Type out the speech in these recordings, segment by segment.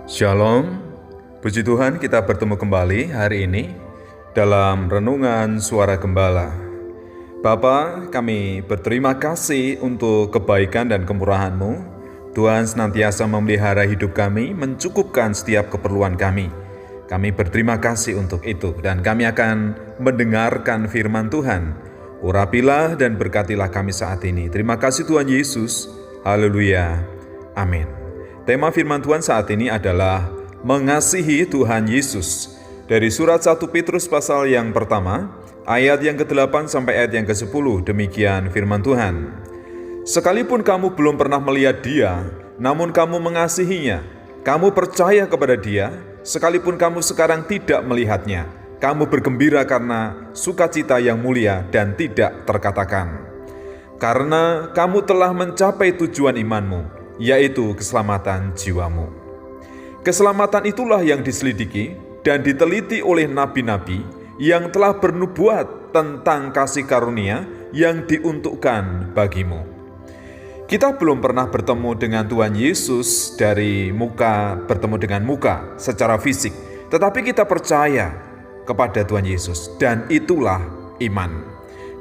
Shalom, puji Tuhan kita bertemu kembali hari ini dalam Renungan Suara Gembala. Bapa, kami berterima kasih untuk kebaikan dan kemurahan-Mu. Tuhan senantiasa memelihara hidup kami, mencukupkan setiap keperluan kami. Kami berterima kasih untuk itu dan kami akan mendengarkan firman Tuhan. Urapilah dan berkatilah kami saat ini. Terima kasih Tuhan Yesus. Haleluya. Amin. Tema firman Tuhan saat ini adalah mengasihi Tuhan Yesus. Dari surat 1 Petrus pasal yang pertama, ayat yang ke-8 sampai ayat yang ke-10, demikian firman Tuhan. Sekalipun kamu belum pernah melihat Dia, namun kamu mengasihinya. Kamu percaya kepada Dia, sekalipun kamu sekarang tidak melihatnya. Kamu bergembira karena sukacita yang mulia dan tidak terkatakan. Karena kamu telah mencapai tujuan imanmu, yaitu keselamatan jiwamu. Keselamatan itulah yang diselidiki dan diteliti oleh nabi-nabi yang telah bernubuat tentang kasih karunia yang diuntukkan bagimu. Kita belum pernah bertemu dengan Tuhan Yesus bertemu dengan muka secara fisik, tetapi kita percaya kepada Tuhan Yesus dan itulah iman.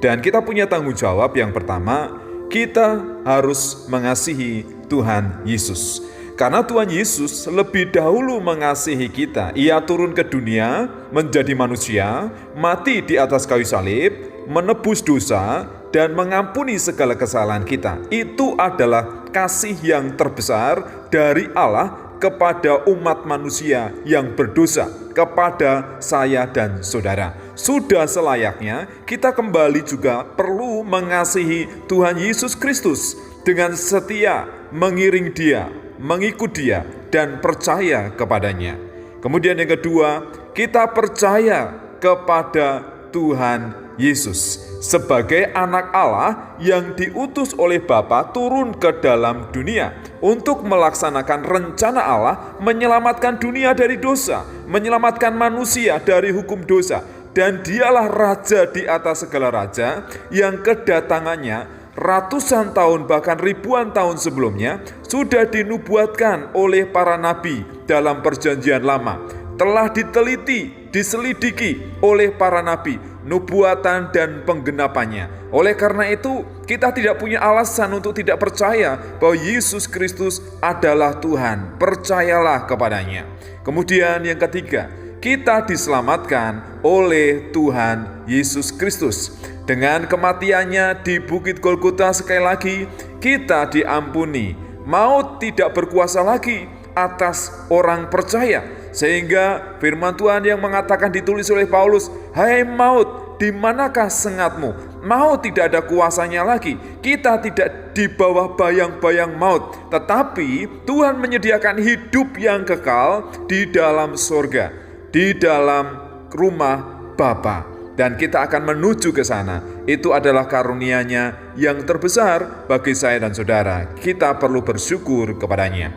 Dan kita punya tanggung jawab yang pertama, kita harus mengasihi Tuhan Yesus. Karena Tuhan Yesus lebih dahulu mengasihi kita. Ia turun ke dunia menjadi manusia, mati di atas kayu salib, menebus dosa, dan mengampuni segala kesalahan kita. Itu adalah kasih yang terbesar dari Allah kepada umat manusia yang berdosa, kepada saya dan saudara. Sudah selayaknya kita kembali juga perlu mengasihi Tuhan Yesus Kristus dengan setia mengiring Dia, mengikut Dia, dan percaya kepadanya. Kemudian yang kedua, kita percaya kepada Tuhan Yesus sebagai anak Allah yang diutus oleh Bapa turun ke dalam dunia untuk melaksanakan rencana Allah menyelamatkan dunia dari dosa, menyelamatkan manusia dari hukum dosa. Dan Dialah Raja di atas segala raja yang kedatangannya ratusan tahun bahkan ribuan tahun sebelumnya sudah dinubuatkan oleh para nabi dalam perjanjian lama. Telah diteliti, diselidiki oleh para nabi, nubuatan dan penggenapannya. Oleh karena itu, kita tidak punya alasan untuk tidak percaya bahwa Yesus Kristus adalah Tuhan. Percayalah kepadanya. Kemudian yang ketiga, kita diselamatkan oleh Tuhan Yesus Kristus. Dengan kematiannya di Bukit Golgota sekali lagi, kita diampuni. Maut tidak berkuasa lagi atas orang percaya. Sehingga firman Tuhan yang mengatakan ditulis oleh Paulus, "Hai maut, di manakah sengatmu?" Maut tidak ada kuasanya lagi. Kita tidak di bawah bayang-bayang maut, tetapi Tuhan menyediakan hidup yang kekal di dalam surga, di dalam rumah Bapa. Dan kita akan menuju ke sana. Itu adalah karunia-Nya yang terbesar bagi saya dan saudara. Kita perlu bersyukur kepadanya.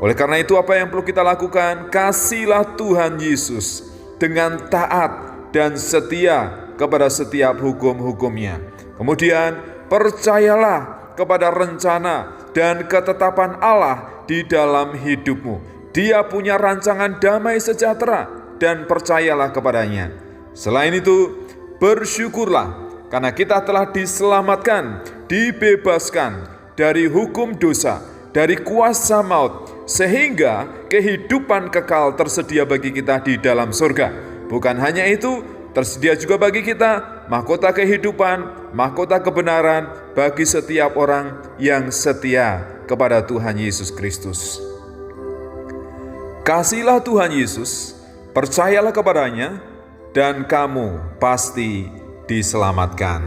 Oleh karena itu, apa yang perlu kita lakukan? Kasihilah Tuhan Yesus dengan taat dan setia kepada setiap hukum-hukum-Nya. Kemudian percayalah kepada rencana dan ketetapan Allah di dalam hidupmu. Dia punya rancangan damai sejahtera dan percayalah kepadanya. Selain itu, bersyukurlah karena kita telah diselamatkan, dibebaskan dari hukum dosa, dari kuasa maut, sehingga kehidupan kekal tersedia bagi kita di dalam surga. Bukan hanya itu, tersedia juga bagi kita mahkota kehidupan, mahkota kebenaran bagi setiap orang yang setia kepada Tuhan Yesus Kristus. Kasihilah Tuhan Yesus, percayalah kepadanya, dan kamu pasti diselamatkan.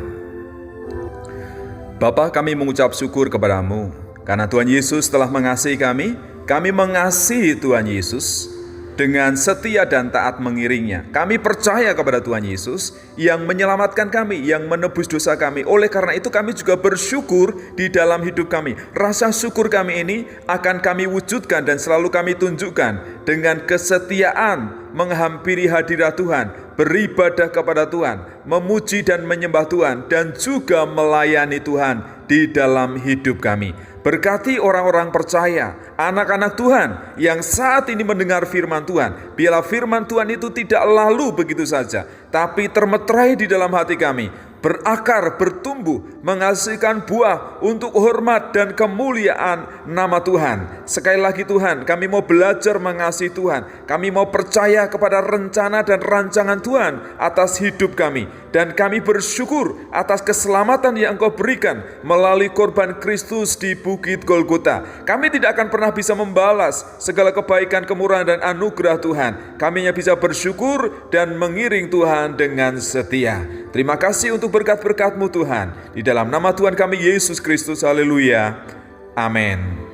Bapa, kami mengucap syukur kepadamu, karena Tuhan Yesus telah mengasihi kami. Kami mengasihi Tuhan Yesus dengan setia dan taat mengiringnya. Kami percaya kepada Tuhan Yesus yang menyelamatkan kami, yang menebus dosa kami. Oleh karena itu kami juga bersyukur di dalam hidup kami. Rasa syukur kami ini akan kami wujudkan dan selalu kami tunjukkan dengan kesetiaan menghampiri hadirat Tuhan, beribadah kepada Tuhan, memuji dan menyembah Tuhan, dan juga melayani Tuhan di dalam hidup kami. Berkati orang-orang percaya, anak-anak Tuhan yang saat ini mendengar firman Tuhan. Biarlah firman Tuhan itu tidak lalu begitu saja, tapi termeterai di dalam hati kami, berakar, bertumbuh, menghasilkan buah untuk hormat dan kemuliaan nama Tuhan. Sekali lagi Tuhan, kami mau belajar mengasihi Tuhan. Kami mau percaya kepada rencana dan rancangan Tuhan atas hidup kami. Dan kami bersyukur atas keselamatan yang Engkau berikan melalui korban Kristus di Bukit Golgota. Kami tidak akan pernah bisa membalas segala kebaikan, kemurahan, dan anugerah Tuhan. Kami hanya bisa bersyukur dan mengiring Tuhan dengan setia. Terima kasih untuk berkat-berkat-Mu Tuhan. Di dalam nama Tuhan kami Yesus Kristus, haleluya. Amin.